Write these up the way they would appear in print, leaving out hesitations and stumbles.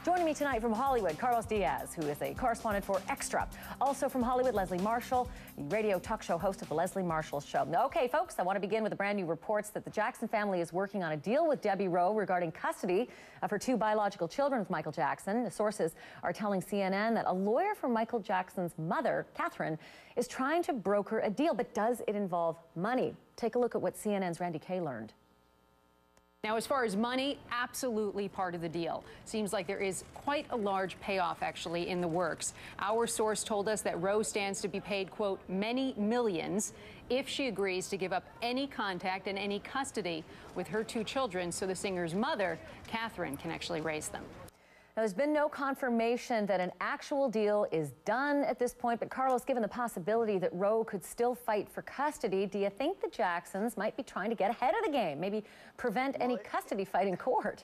Joining me tonight from Hollywood, Carlos Diaz, who is a correspondent for Extra. Also from Hollywood, Leslie Marshall, the radio talk show host of The Leslie Marshall Show. Okay, folks, I want to begin with the brand new reports that the Jackson family is working on a deal with Debbie Rowe regarding custody of her two biological children with Michael Jackson. The sources are telling CNN that a lawyer for Michael Jackson's mother, Catherine, is trying to broker a deal. But does it involve money? Take a look at what CNN's Randy Kay learned. Now, as far as money, absolutely part of the deal. Seems like there is quite a large payoff, actually, in the works. Our source told us that Rowe stands to be paid, quote, many millions if she agrees to give up any contact and any custody with her two children so the singer's mother, Catherine, can actually raise them. Now, there's been no confirmation that an actual deal is done at this point, but Carlos, given the possibility that Rowe could still fight for custody, do you think the Jacksons might be trying to get ahead of the game, maybe prevent any custody fight in court?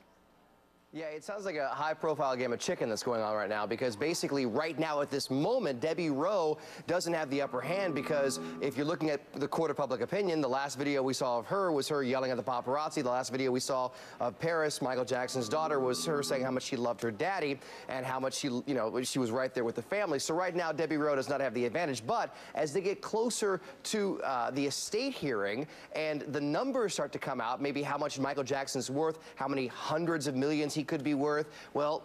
Yeah, it sounds like a high-profile game of chicken that's going on right now, because basically right now at this moment, Debbie Rowe doesn't have the upper hand, because if you're looking at the court of public opinion, the last video we saw of her was her yelling at the paparazzi. The last video we saw of Paris, Michael Jackson's daughter, was her saying how much she loved her daddy and how much she was right there with the family. So right now, Debbie Rowe does not have the advantage. But as they get closer to the estate hearing and the numbers start to come out, maybe how much Michael Jackson's worth, how many hundreds of millions he could be worth, well,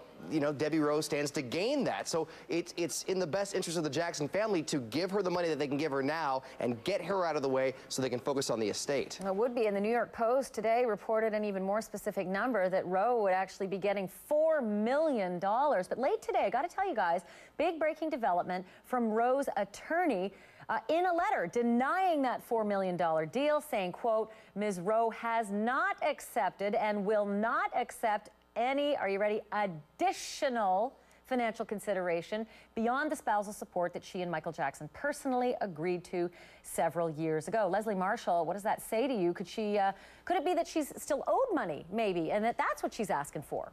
Debbie Rowe stands to gain that. So it's in the best interest of the Jackson family to give her the money that they can give her now and get her out of the way so they can focus on the estate. It would be. And the New York Post today reported an even more specific number, that Rowe would actually be getting $4 million. But late today, I got to tell you guys, big breaking development from Rowe's attorney in a letter denying that $4 million deal, saying, quote, Ms. Rowe has not accepted and will not accept any, are you ready, additional financial consideration beyond the spousal support that she and Michael Jackson personally agreed to several years ago. Leslie Marshall, what does that say to you? Could it be that she's still owed money, maybe, and that's what she's asking for?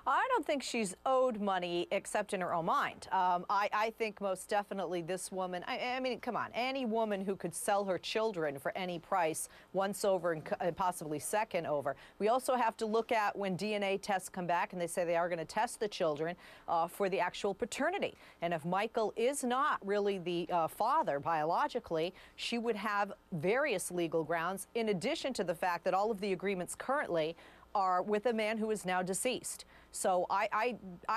I don't think she's owed money except in her own mind. I think most definitely this woman, I mean, come on, any woman who could sell her children for any price, once over and possibly second over. We also have to look at when DNA tests come back and they say they are going to test the children for the actual paternity. And if Michael is not really the father biologically, she would have various legal grounds, in addition to the fact that all of the agreements currently are with a man who is now deceased. So I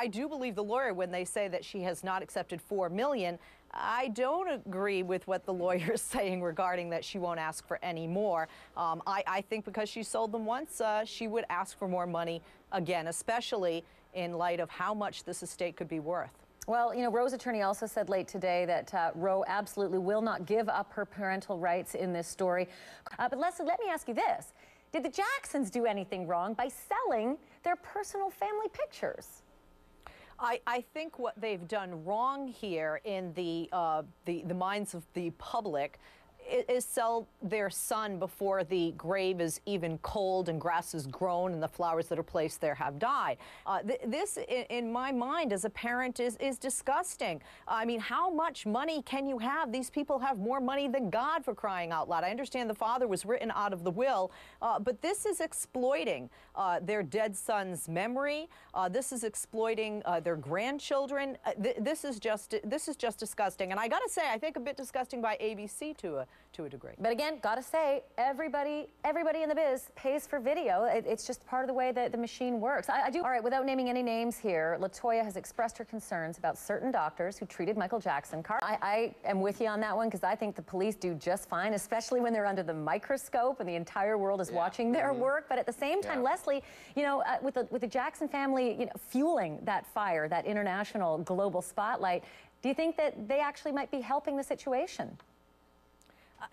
do believe the lawyer when they say that she has not accepted $4 million. I don't agree with what the lawyer is saying regarding that she won't ask for any more. I think because she sold them once, she would ask for more money again, especially in light of how much this estate could be worth. Well, Rowe's attorney also said late today that Rowe absolutely will not give up her parental rights in this story. But Leslie, let me ask you this. Did the Jacksons do anything wrong by selling their personal family pictures? I think what they've done wrong here in the minds of the public is sell their son before the grave is even cold and grass is grown and the flowers that are placed there have died. This, in my mind, as a parent, is disgusting. I mean, how much money can you have? These people have more money than God, for crying out loud. I understand the father was written out of the will, but this is exploiting their dead son's memory. This is exploiting their grandchildren. This is just disgusting. And I got to say, I think a bit disgusting by ABC to a degree. But again, gotta say, everybody in the biz pays for video. It's just part of the way that the machine works. I do. All right, without naming any names here, LaToya has expressed her concerns about certain doctors who treated Michael Jackson. I am with you on that one, because I think the police do just fine, especially when they're under the microscope and the entire world is watching their work. But at the same time, Leslie, with the Jackson family, fueling that fire, that international global spotlight, do you think that they actually might be helping the situation?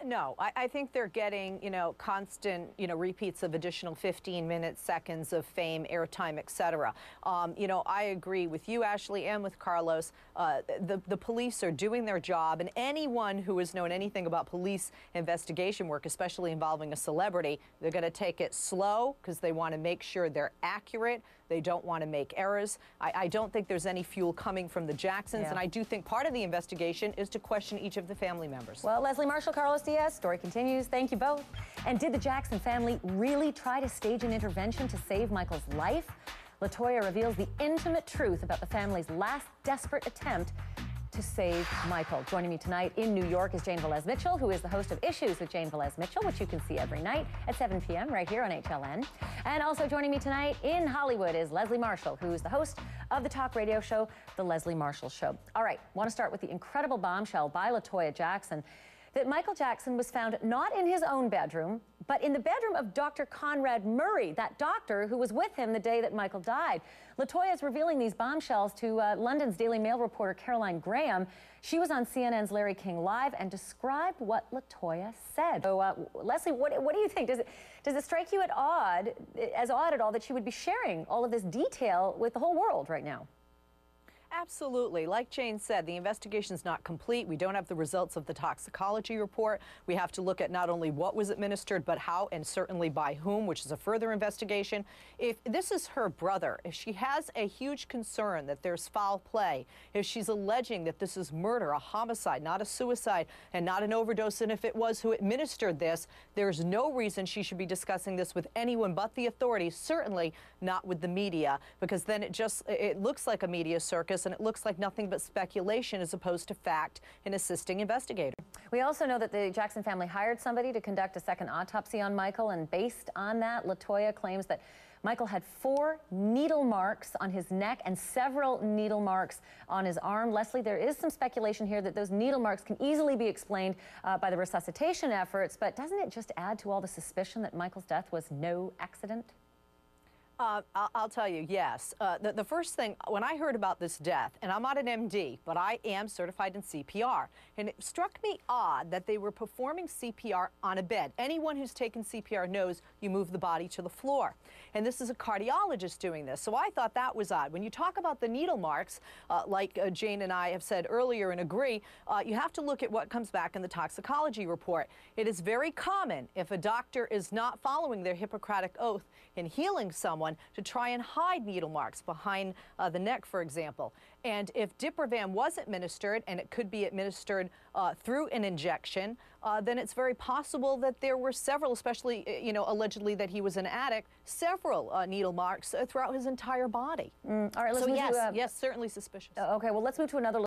No, I think they're getting, constant, repeats of additional 15 minutes, seconds of fame, airtime, etc. I agree with you, Ashley, and with Carlos. The police are doing their job, and anyone who has known anything about police investigation work, especially involving a celebrity, they're going to take it slow because they want to make sure they're accurate. They don't want to make errors. I don't think there's any fuel coming from the Jacksons, and I do think part of the investigation is to question each of the family members. Well, Leslie Marshall, Carlos Diaz, story continues. Thank you both. And did the Jackson family really try to stage an intervention to save Michael's life? LaToya reveals the intimate truth about the family's last desperate attempt to save Michael. Joining me tonight in New York is Jane Velez-Mitchell, who is the host of Issues with Jane Velez-Mitchell, which you can see every night at 7 p.m. right here on HLN. And also joining me tonight in Hollywood is Leslie Marshall, who is the host of the talk radio show, The Leslie Marshall Show. All right, want to start with the incredible bombshell by LaToya Jackson that Michael Jackson was found not in his own bedroom, but in the bedroom of Dr. Conrad Murray, that doctor who was with him the day that Michael died. LaToya is revealing these bombshells to London's Daily Mail reporter Caroline Graham. She was on CNN's Larry King Live and described what LaToya said. So, Leslie, what do you think? Does it strike you as odd at all that she would be sharing all of this detail with the whole world right now? Absolutely. Like Jane said, the investigation is not complete. We don't have the results of the toxicology report. We have to look at not only what was administered, but how, and certainly by whom, which is a further investigation. If this is her brother, if she has a huge concern that there's foul play, if she's alleging that this is murder, a homicide, not a suicide, and not an overdose, and if it was who administered this, there's no reason she should be discussing this with anyone but the authorities, certainly not with the media, because then it looks like a media circus, and it looks like nothing but speculation as opposed to fact in assisting investigators. We also know that the Jackson family hired somebody to conduct a second autopsy on Michael, and based on that, LaToya claims that Michael had 4 needle marks on his neck and several needle marks on his arm. Leslie, there is some speculation here that those needle marks can easily be explained by the resuscitation efforts, but doesn't it just add to all the suspicion that Michael's death was no accident? I'll tell you, yes. The first thing, when I heard about this death, and I'm not an MD, but I am certified in CPR, and it struck me odd that they were performing CPR on a bed. Anyone who's taken CPR knows you move the body to the floor. And this is a cardiologist doing this, so I thought that was odd. When you talk about the needle marks, like Jane and I have said earlier and agree, you have to look at what comes back in the toxicology report. It is very common, if a doctor is not following their Hippocratic oath in healing someone, to try and hide needle marks behind the neck, for example. And if Diprovan was administered, and it could be administered through an injection, then it's very possible that there were several, especially, allegedly that he was an addict, several needle marks throughout his entire body. All right, let's so move yes, to, yes, certainly suspicious. Okay, well, let's move to another.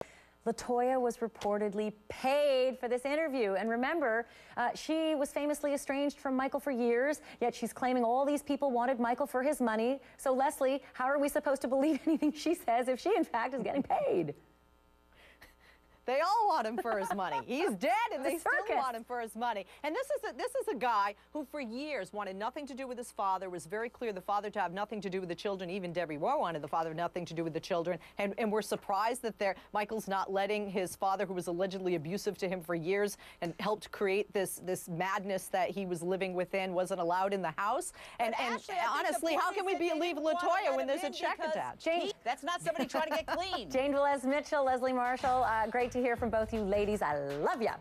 LaToya was reportedly paid for this interview. And remember, she was famously estranged from Michael for years, yet she's claiming all these people wanted Michael for his money. So, Leslie, how are we supposed to believe anything she says if she, in fact, is getting paid? They all want him for his money. He's dead, and they still want him for his money. And this is a guy who, for years, wanted nothing to do with his father. Was very clear the father to have nothing to do with the children. Even Debbie Rowe wanted the father nothing to do with the children. And we're surprised that Michael's not letting his father, who was allegedly abusive to him for years and helped create this madness that he was living within, wasn't allowed in the house. And Ashley, honestly, how can we believe LaToya when there's a check attached? That's not somebody trying to get clean. Jane Velez-Mitchell, Leslie Marshall, great to hear from both you ladies. I love ya.